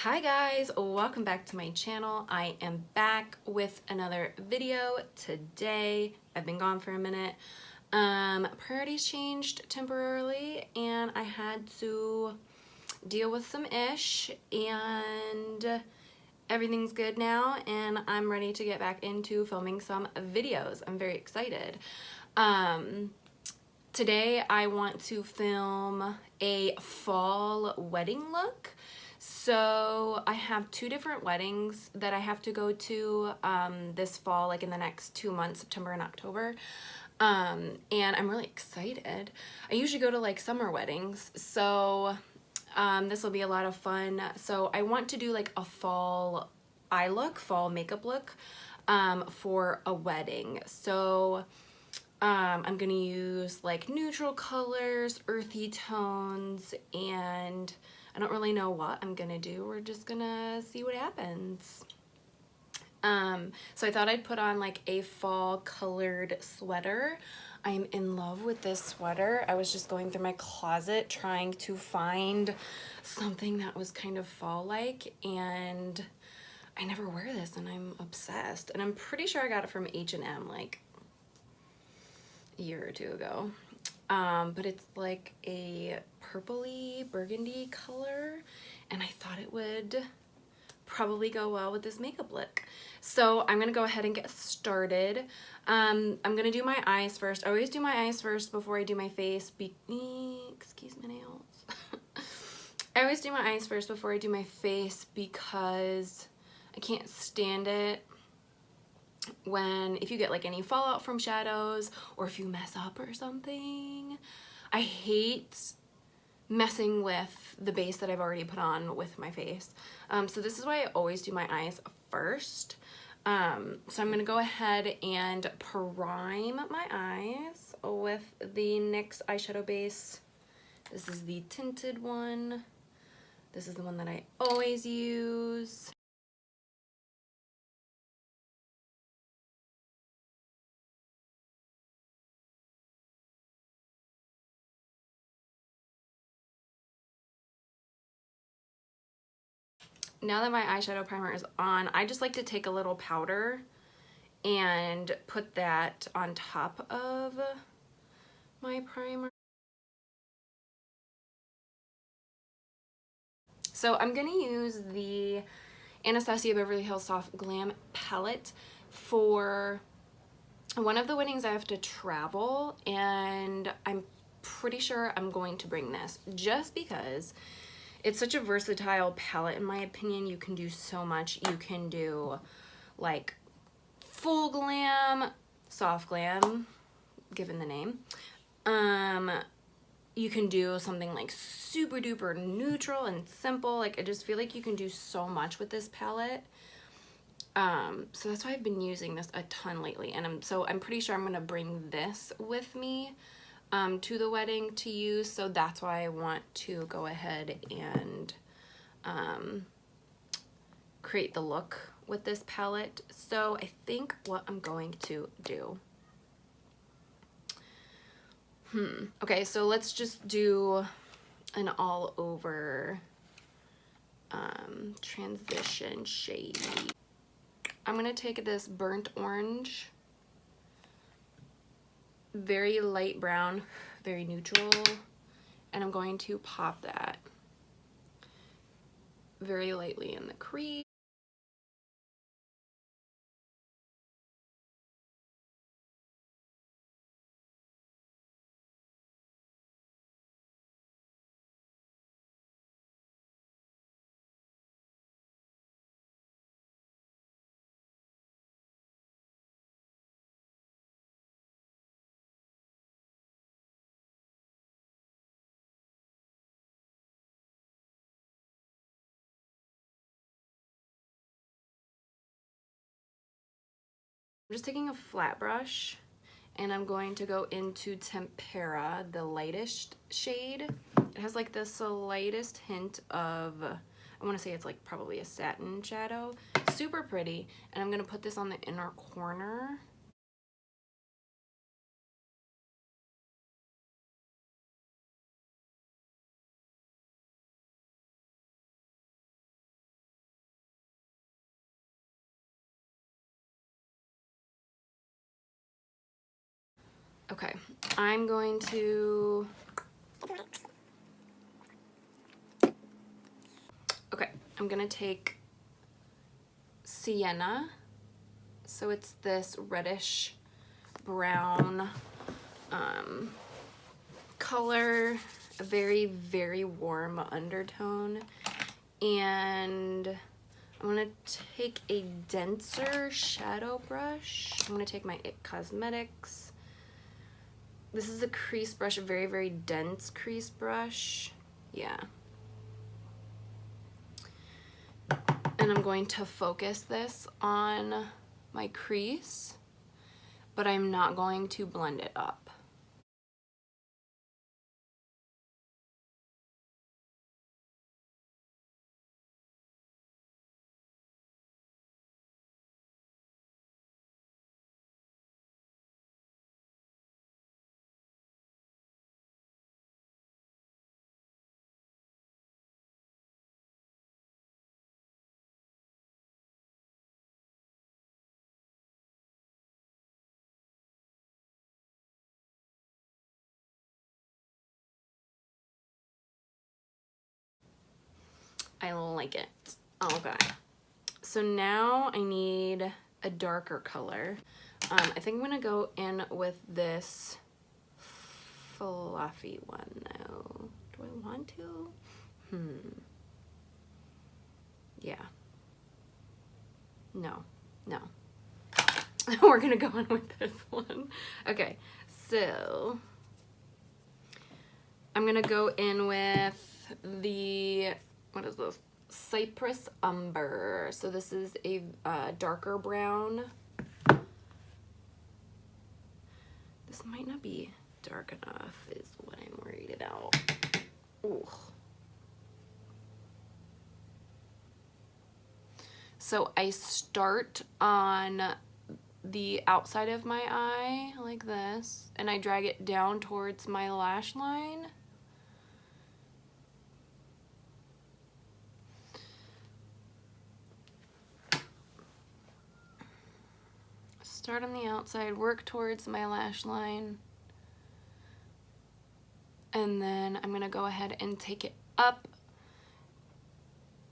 Hi guys, welcome back to my channel. I am back with another video today. I've been gone for a minute. Priorities changed temporarily and I had to deal with some ish, and everything's good now and I'm ready to get back into filming some videos. I'm very excited. Today I want to film a fall wedding look. So I have two different weddings that I have to go to this fall, like in the next 2 months, September and October. And I'm really excited. I usually go to like summer weddings, so this will be a lot of fun. So I want to do like a fall eye look, fall makeup look for a wedding. So I'm gonna use like neutral colors, earthy tones, and I don't really know what I'm gonna do. We're just gonna see what happens. So I thought I'd put on like a fall colored sweater. I'm in love with this sweater. I was just going through my closet trying to find something that was kind of fall-like, and I never wear this and I'm obsessed. And I'm pretty sure I got it from H&M like a year or two ago. But it's like a purpley burgundy color, and I thought it would probably go well with this makeup look. So I'm gonna go ahead and get started. I'm gonna do my eyes first. I always do my eyes first before I do my face. Excuse my nails. I always do my eyes first before I do my face because I can't stand it if you get like any fallout from shadows or if you mess up or something. I hate messing with the base that I've already put on with my face. So this is why I always do my eyes first. So I'm gonna go ahead and prime my eyes with the NYX eyeshadow base. This is the tinted one. This is the one that I always use. Now that my eyeshadow primer is on, I just like to take a little powder and put that on top of my primer. So I'm gonna use the Anastasia Beverly Hills Soft Glam palette for one of the weddings. I have to travel, and I'm pretty sure I'm going to bring this just because it's such a versatile palette. In my opinion, you can do so much. You can do like full glam, soft glam, given the name. You can do something like super duper neutral and simple. Like, I just feel like you can do so much with this palette. So that's why I've been using this a ton lately, and I'm pretty sure I'm gonna bring this with me to the wedding to use. So that's why I want to go ahead and create the look with this palette. So I think what I'm going to do. Okay, so let's just do an all over transition shade. I'm gonna take this burnt orange, very light brown, very neutral, and I'm going to pop that very lightly in the crease. I'm just taking a flat brush and I'm going to go into Tempera, the lightest shade. It has like the slightest hint of, I want to say it's like probably a satin shadow. Super pretty. And I'm going to put this on the inner corner. Okay, I'm going to, okay, I'm gonna take Sienna. So it's this reddish brown color, a very, very warm undertone. And I'm gonna take a denser shadow brush. I'm gonna take my It Cosmetics. This is a crease brush, a very, very dense crease brush. Yeah. And I'm going to focus this on my crease, but I'm not going to blend it up. I like it. Okay. So now I need a darker color. I think I'm gonna go in with this fluffy one though. Do I want to? Yeah. No. No. We're gonna go in with this one. Okay, so I'm gonna go in with the, what is this? Cypress Umber. So this is a darker brown. This might not be dark enough is what I'm worried about. Ooh. So I start on the outside of my eye like this, and I drag it down towards my lash line. Start on the outside, work towards my lash line, and then I'm gonna go ahead and take it up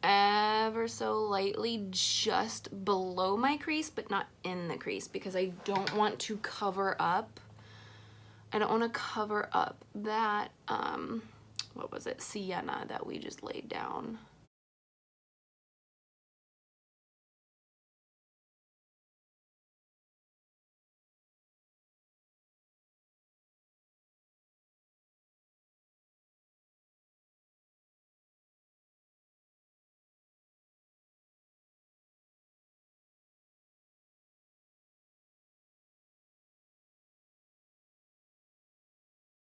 ever so lightly just below my crease, but not in the crease, because I don't want to cover up. I don't want to cover up that, what was it, sienna that we just laid down.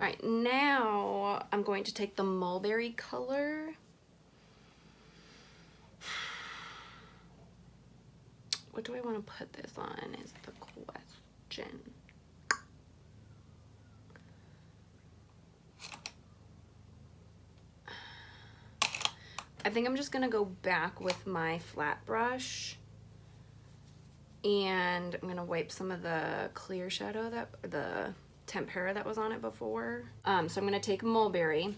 All right, now I'm going to take the mulberry color. What do I want to put this on is the question. I think I'm just gonna go back with my flat brush, and I'm gonna wipe some of the clear shadow, that the tempera that was on it before. So I'm gonna take mulberry.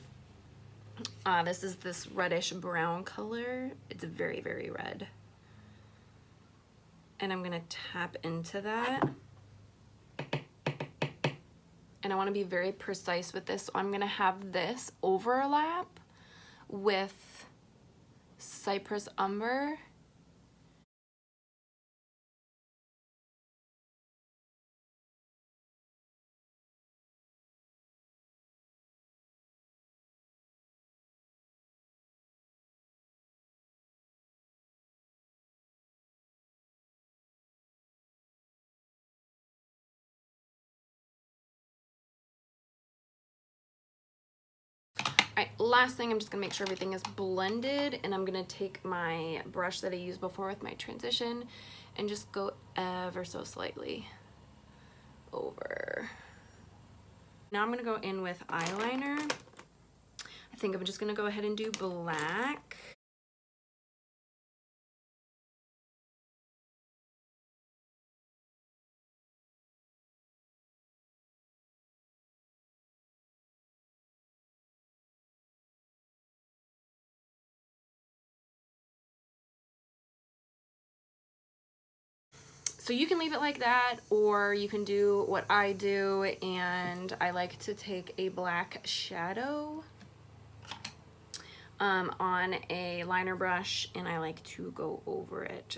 This is this reddish brown color. It's very, very red. And I'm gonna tap into that. And I wanna be very precise with this, so I'm gonna have this overlap with Cypress Umber. All right, last thing, I'm just gonna make sure everything is blended, and I'm gonna take my brush that I used before with my transition and just go ever so slightly over. Now I'm gonna go in with eyeliner. I think I'm just gonna go ahead and do black. So you can leave it like that, or you can do what I do, and I like to take a black shadow on a liner brush, and I like to go over it.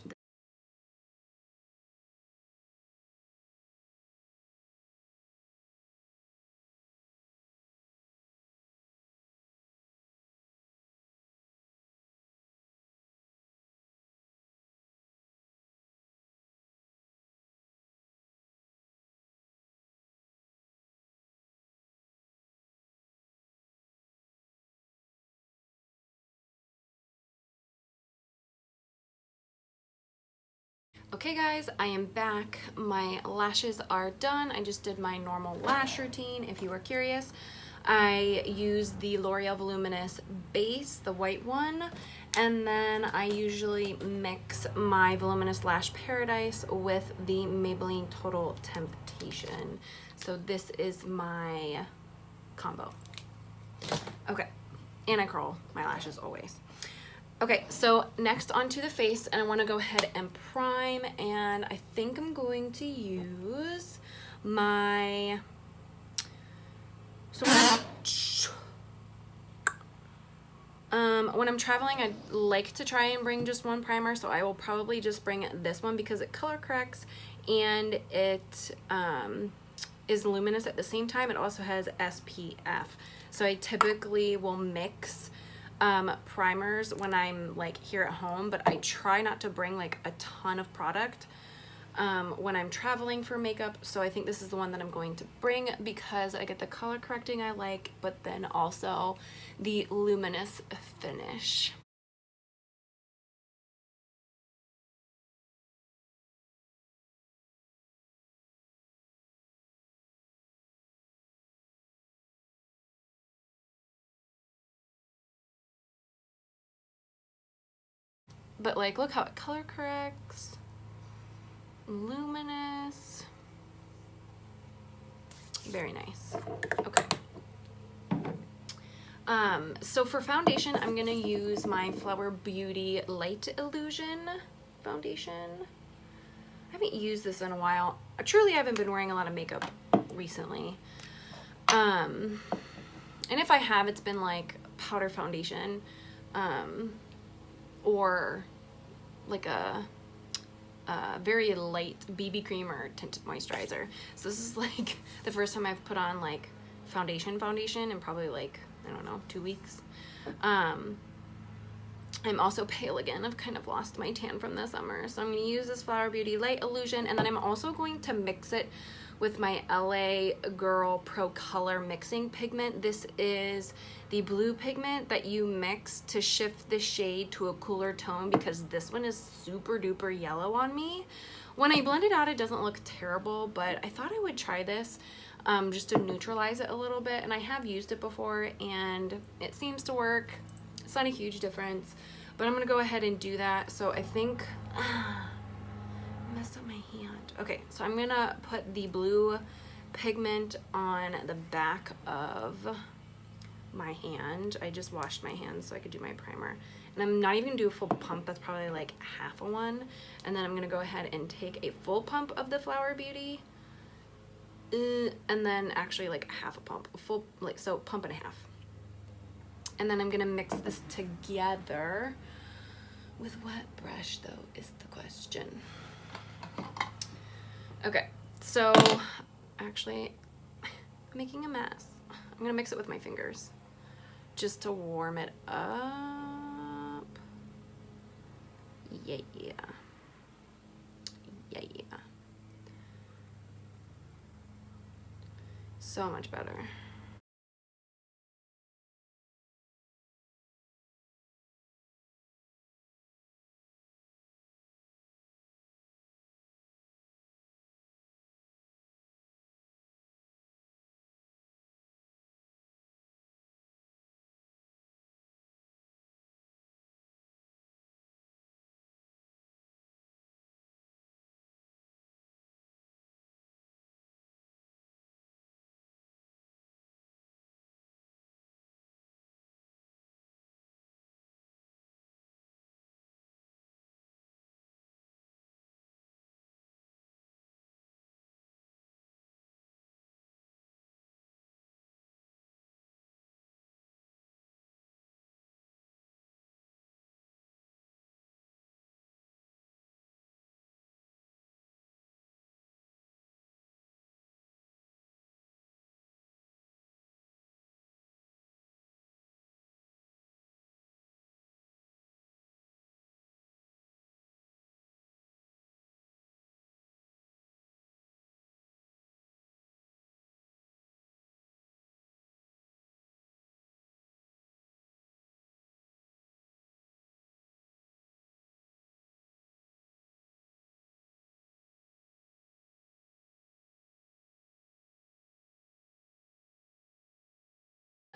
Okay guys, I am back. My lashes are done. I just did my normal lash routine, if you were curious. I used the L'Oreal Voluminous base, the white one, and then I usually mix my Voluminous Lash Paradise with the Maybelline Total Temptation. So this is my combo. Okay, and I curl my lashes always. Okay, so next onto the face, and I want to go ahead and prime, and I think I'm going to use my, so when I'm traveling, I like to try and bring just one primer, so I will probably just bring this one because it color corrects and it is luminous at the same time. It also has SPF, so I typically will mix primers when I'm like here at home, but I try not to bring like a ton of product when I'm traveling for makeup. So I think this is the one that I'm going to bring because I get the color correcting I like, but then also the luminous finish. But like, look how it color corrects. Luminous. Very nice. Okay. So for foundation, I'm gonna use my Flower Beauty Light Illusion foundation. I haven't used this in a while. I truly haven't been wearing a lot of makeup recently. And if I have, it's been like powder foundation, or like a very light BB cream or tinted moisturizer. So this is like the first time I've put on like foundation in probably like, I don't know, 2 weeks. I'm also pale again. I've kind of lost my tan from the summer. So I'm going to use this Flower Beauty Light Illusion, and then I'm also going to mix it with my LA Girl Pro Color mixing pigment. This is the blue pigment that you mix to shift the shade to a cooler tone because this one is super duper yellow on me. When I blend it out, it doesn't look terrible, but I thought I would try this just to neutralize it a little bit, and I have used it before and it seems to work. It's not a huge difference, but I'm gonna go ahead and do that. So I think I messed up my hand. Okay, so I'm gonna put the blue pigment on the back of my hand. I just washed my hands so I could do my primer, and I'm not even gonna do a full pump. That's probably like half a one, and then I'm gonna go ahead and take a full pump of the Flower Beauty, and then actually like half a pump, a full, like, so pump and a half. And then I'm gonna mix this together with what brush though is the question. Okay, so actually I'm making a mess. I'm gonna mix it with my fingers just to warm it up. Yeah. So much better.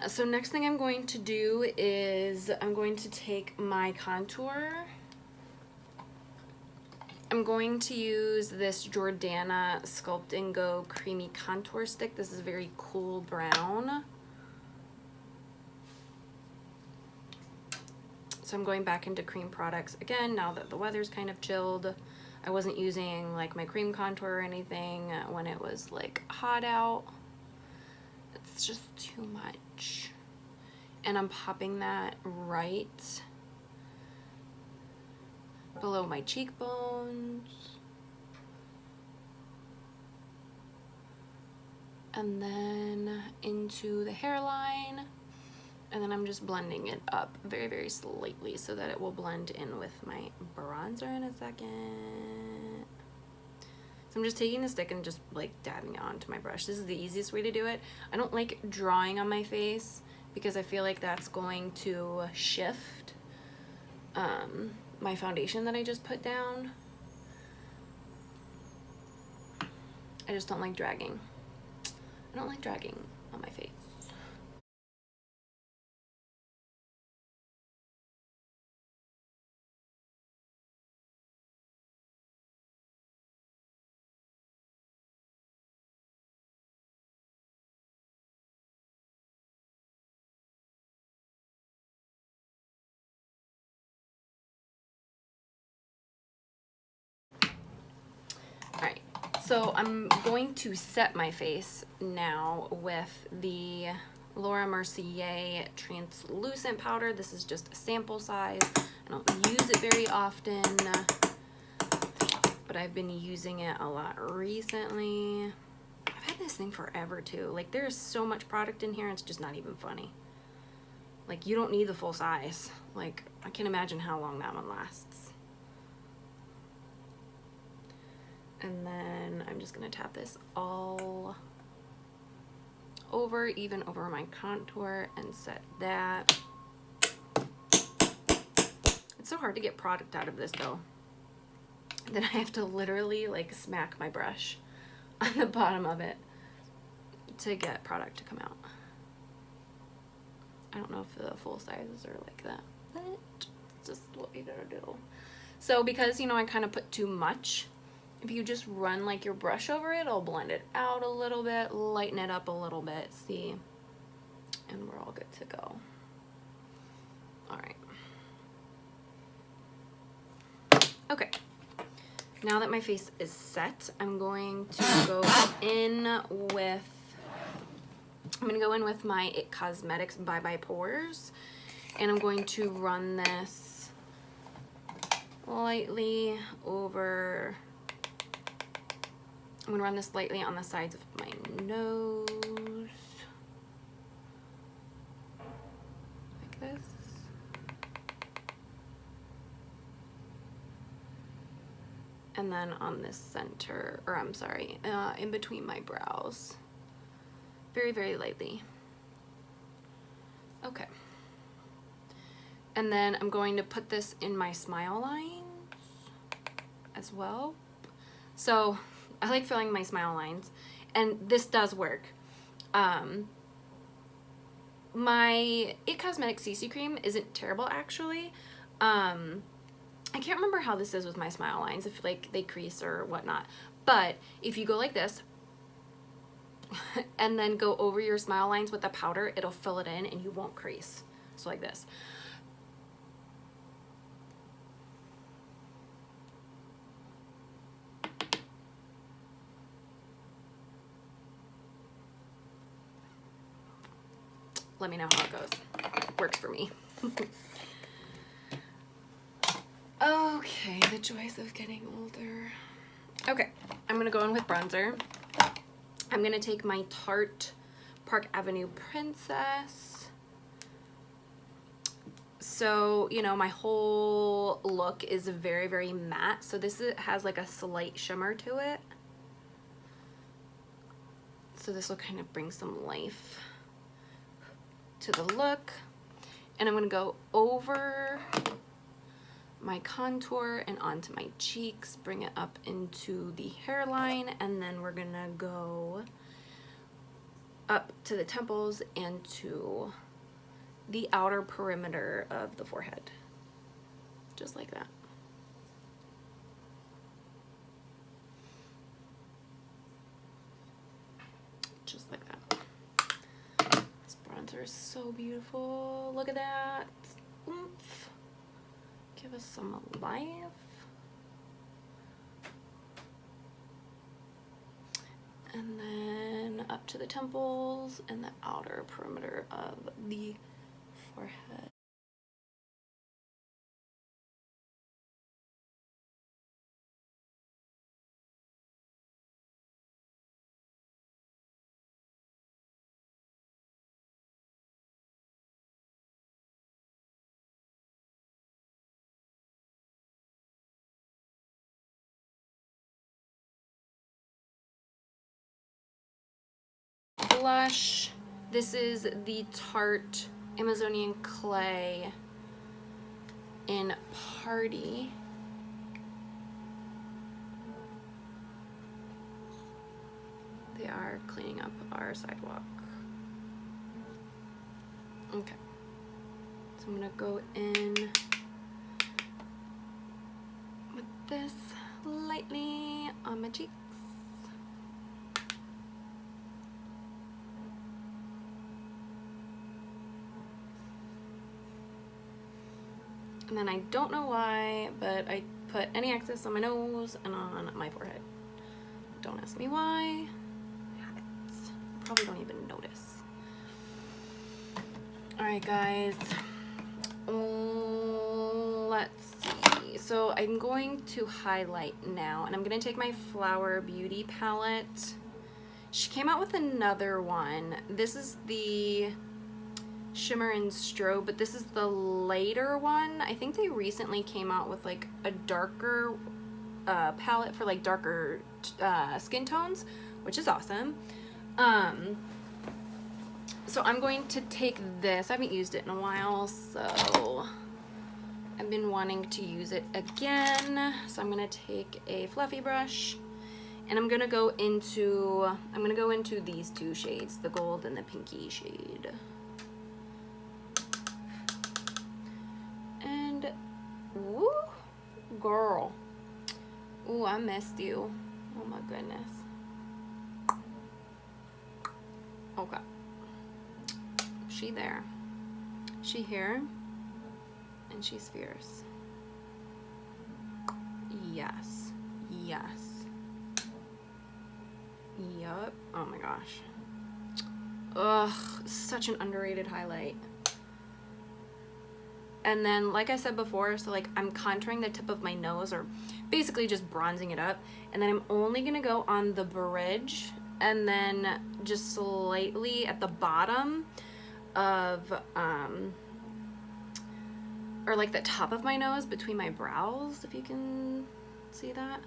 So next thing I'm going to do is I'm going to take my contour. I'm going to use this Jordana Sculpt and Go Creamy Contour Stick. This is very cool brown. So I'm going back into cream products again now that the weather's kind of chilled. I wasn't using like my cream contour or anything when it was like hot out. It's just too much. And I'm popping that right below my cheekbones. And then into the hairline. And then I'm just blending it up very, very slightly so that it will blend in with my bronzer in a second. So I'm just taking the stick and just like dabbing it onto my brush. This is the easiest way to do it. I don't like drawing on my face because I feel like that's going to shift my foundation that I just put down. I just don't like dragging. I don't like dragging on my face. Alright, so I'm going to set my face now with the Laura Mercier translucent powder. This is just a sample size. I don't use it very often, but I've been using it a lot recently. I've had this thing forever too. Like there's so much product in here, it's just not even funny. Like you don't need the full size. Like I can't imagine how long that one lasts. And then I'm just gonna tap this all over, even over my contour, and set that. It's so hard to get product out of this though. Then I have to literally like smack my brush on the bottom of it to get product to come out. I don't know if the full sizes are like that, but it's just what you gotta do. So because, you know, I kind of put too much, if you just run like your brush over it, it'll blend it out a little bit, lighten it up a little bit, see? And we're all good to go. All right. Okay. Now that my face is set, I'm going to go in with my It Cosmetics Bye Bye Pores, and I'm going to run this lightly over. I'm gonna run this lightly on the sides of my nose, like this. And then on this center, or I'm sorry, in between my brows. Very, very lightly. Okay. And then I'm going to put this in my smile lines as well. So I like filling my smile lines, and this does work. My It Cosmetics CC cream isn't terrible actually. I can't remember how this is with my smile lines, if like they crease or whatnot, but if you go like this and then go over your smile lines with the powder, it'll fill it in and you won't crease. So like this. Let me know how it goes. Works for me. Okay, the joys of getting older. Okay, I'm gonna go in with bronzer. I'm gonna take my Tarte Park Avenue Princess. So, you know, my whole look is very, very matte. So this has like a slight shimmer to it. So this will kind of bring some life to the look. And I'm gonna go over my contour and onto my cheeks, bring it up into the hairline, and then we're gonna go up to the temples and to the outer perimeter of the forehead. Just like that. Just like that. This bronzer is so beautiful. Look at that. Oomph. Give us some life. And then up to the temples and the outer perimeter of the forehead. Blush. This is the Tarte Amazonian Clay in Party. They are cleaning up our sidewalk. Okay. So I'm gonna go in with this lightly on my cheeks. And then I don't know why, but I put any excess on my nose and on my forehead. Don't ask me why. Habits. Probably don't even notice. Alright guys. Let's see. So I'm going to highlight now, and I'm going to take my Flower Beauty palette. She came out with another one. This is the Shimmer and Strobe, but this is the later one. I think they recently came out with like a darker palette for like darker skin tones, which is awesome. So I'm going to take this. I haven't used it in a while, so I've been wanting to use it again. So I'm gonna take a fluffy brush, and I'm gonna go into these two shades, the gold and the pinky shade. And woo, girl. Ooh, I missed you. Oh my goodness. Okay. She there. She here. And she's fierce. Yes. Yes. Yup. Oh my gosh. Ugh, such an underrated highlight. And then, like I said before, so like I'm contouring the tip of my nose, or basically just bronzing it up. And then I'm only gonna go on the bridge and then just slightly at the bottom of, or like the top of my nose between my brows, if you can see that.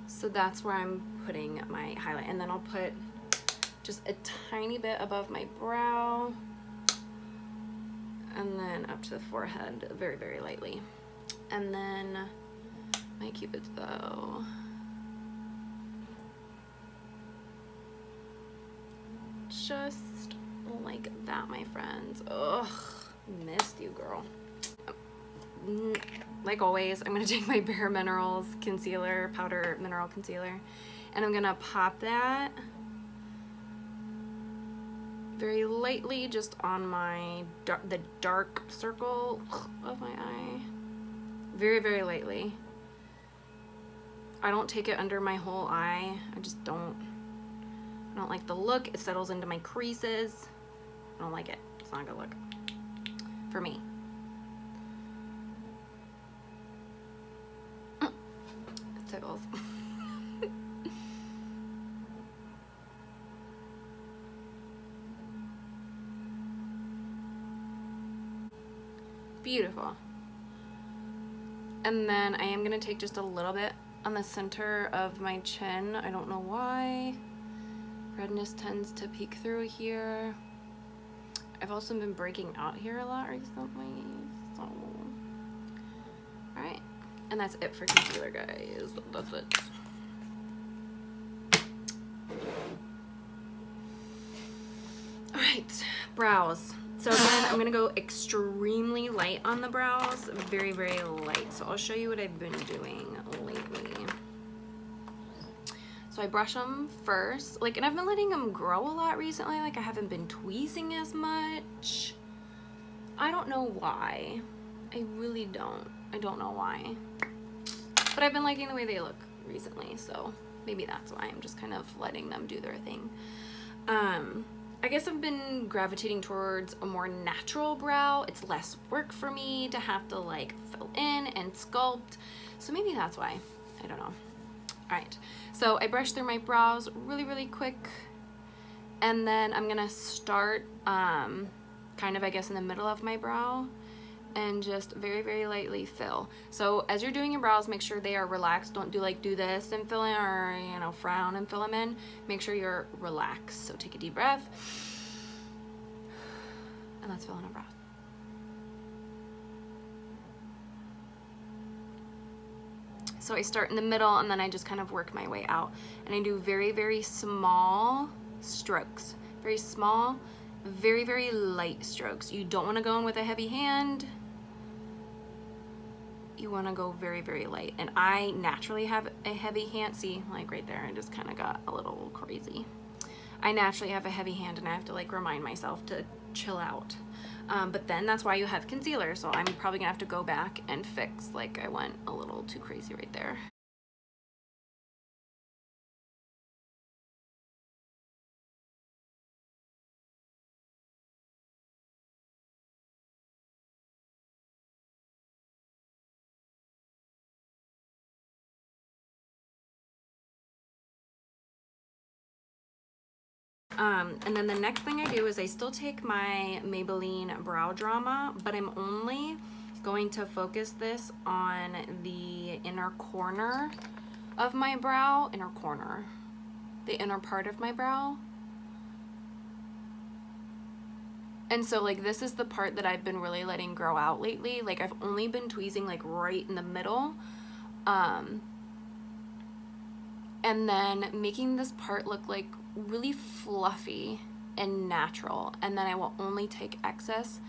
So that's where I'm putting my highlight. And then I'll put just a tiny bit above my brow. And then up to the forehead, very, very lightly. And then my Cupid's bow. Just like that, my friends. Ugh, missed you, girl. Like always, I'm gonna take my Bare Minerals concealer, powder mineral concealer, and I'm gonna pop that very lightly just on my the dark circle of my eye. Very, very lightly. I don't take it under my whole eye. I just don't. I don't like the look. It settles into my creases. I don't like it. It's not a good look for me. It tickles. Beautiful. And then I am gonna take just a little bit on the center of my chin. I don't know why. Redness tends to peek through here. I've also been breaking out here a lot recently, so. Alright, and that's it for concealer, guys. That's it. right, brows. So again, I'm gonna go extremely light on the brows, very, very light. So I'll show you what I've been doing lately. So I brush them first, like, and I've been letting them grow a lot recently. Like, I haven't been tweezing as much. I don't know why. I really don't. I don't know why. But I've been liking the way they look recently, so maybe that's why. I'm just kind of letting them do their thing. I guess I've been gravitating towards a more natural brow. It's less work for me to have to like fill in and sculpt. So maybe that's why. I don't know. All right. So I brush through my brows really, really quick. And then I'm gonna start kind of, I guess, in the middle of my brow and just very, very lightly fill. So as you're doing your brows, make sure they are relaxed. Don't do this and fill in, or, you know, frown and fill them in. Make sure you're relaxed. So take a deep breath and let's fill in our brows. So I start in the middle and then I just kind of work my way out. And I do very, very small strokes. Very small, very, very light strokes. You don't want to go in with a heavy hand. You want to go very, very light. And I naturally have a heavy hand. See, like right there, I just kind of got a little crazy. I naturally have a heavy hand and I have to like remind myself to chill out. But then that's why you have concealer. So I'm probably gonna have to go back and fix, like, I went a little too crazy right there. And then the next thing I do is I still take my Maybelline Brow Drama, but I'm only going to focus this on the inner corner of my brow. The inner part of my brow. And so, like, this is the part that I've been really letting grow out lately. Like, I've only been tweezing like right in the middle. And then making this part look like really fluffy and natural. And then I will only take excess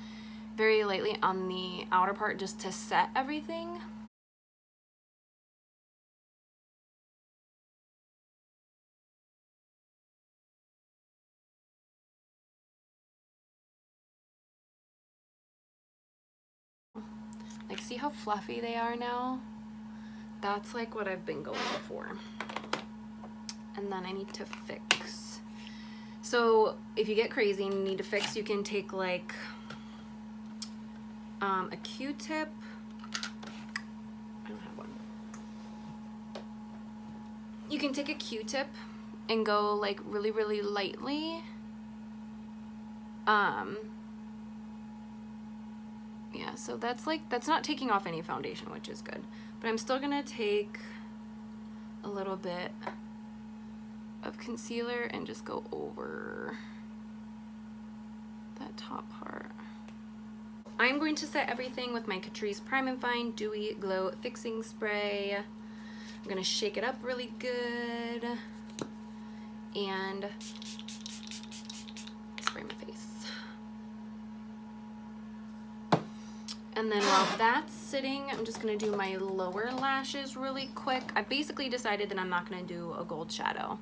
very lightly on the outer part just to set everything. Like, see how fluffy they are now? That's like what I've been going for. And then I need to fix. So if you get crazy and you need to fix, you can take like a Q-tip. I don't have one. You can take a Q-tip and go like really, really lightly. Yeah, so that's not taking off any foundation, which is good. But I'm still gonna take a little bit of concealer and just go over that top part. I'm going to set everything with my Catrice Prime and Fine Dewy Glow Fixing Spray. I'm gonna shake it up really good and spray my face. And then while that's sitting, I'm just gonna do my lower lashes really quick. I basically decided that I'm not gonna do a gold shadow.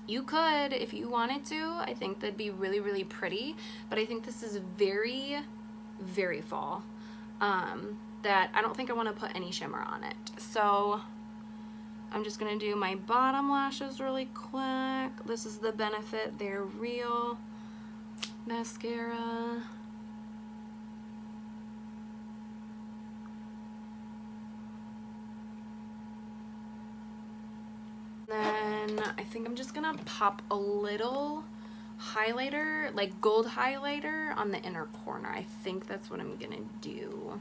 You could if you wanted to. I think that'd be really, really pretty, but I think this is very, very fall. That I don't think I want to put any shimmer on it. So I'm just gonna do my bottom lashes really quick. This is the Benefit They're Real mascara. Then I think I'm just gonna pop a little highlighter, like gold highlighter on the inner corner. I think that's what I'm gonna do.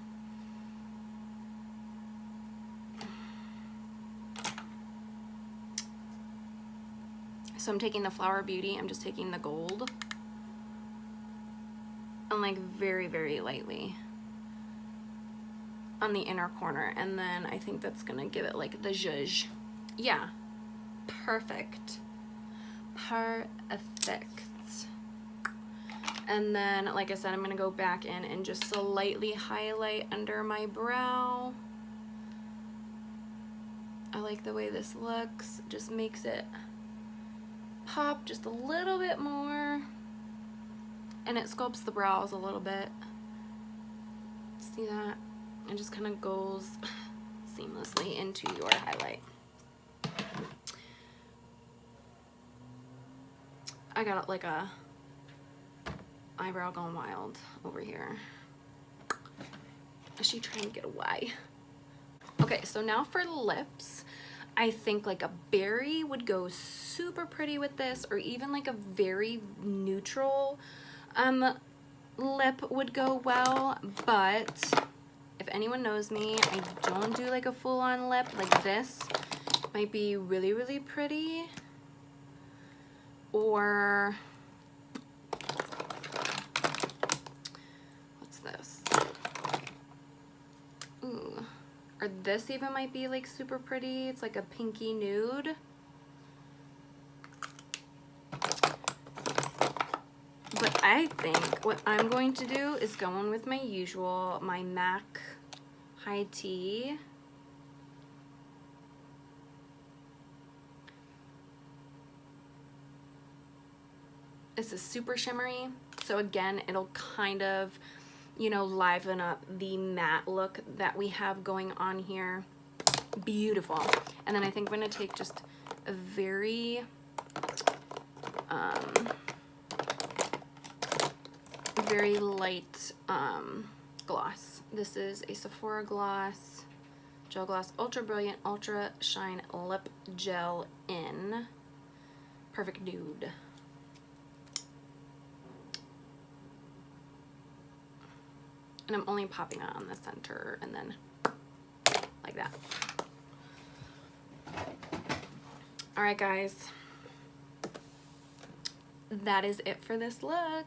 So I'm taking the Flower Beauty, I'm just taking the gold and like very, very lightly on the inner corner. And then I think that's gonna give it like the zhuzh. Yeah, perfect. Perfect. And then, like I said, I'm gonna go back in and just slightly highlight under my brow. I like the way this looks. Just makes it pop just a little bit more. And it sculpts the brows a little bit. See that? It just kind of goes seamlessly into your highlight. I got like a eyebrow gone wild over here. Is she trying to get away? Okay, so now for lips. I think like a berry would go super pretty with this, or even like a very neutral lip would go well. But if anyone knows me, I don't do like a full-on lip. Like this might be really, really pretty. Or what's this? Ooh. Or this even might be like super pretty. It's like a pinky nude. But I think what I'm going to do is go in with my usual, my MAC High Tea. This is super shimmery. So again, it'll kind of, you know, liven up the matte look that we have going on here. Beautiful. And then I think I'm gonna take just a very very light gloss. This is a Sephora Gloss Gel Gloss Ultra Brilliant Ultra Shine Lip Gel in Perfect Nude. And I'm only popping it on the center and then like that. All right, guys. That is it for this look.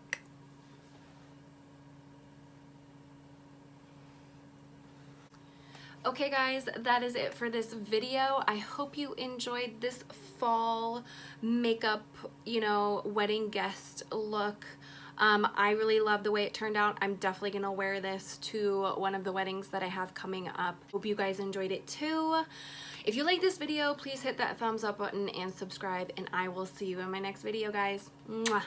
Okay guys, that is it for this video. I hope you enjoyed this fall makeup, you know, wedding guest look. I really love the way it turned out. I'm definitely gonna wear this to one of the weddings that I have coming up. Hope you guys enjoyed it too. If you like this video, please hit that thumbs up button and subscribe, and I will see you in my next video, guys. Mwah.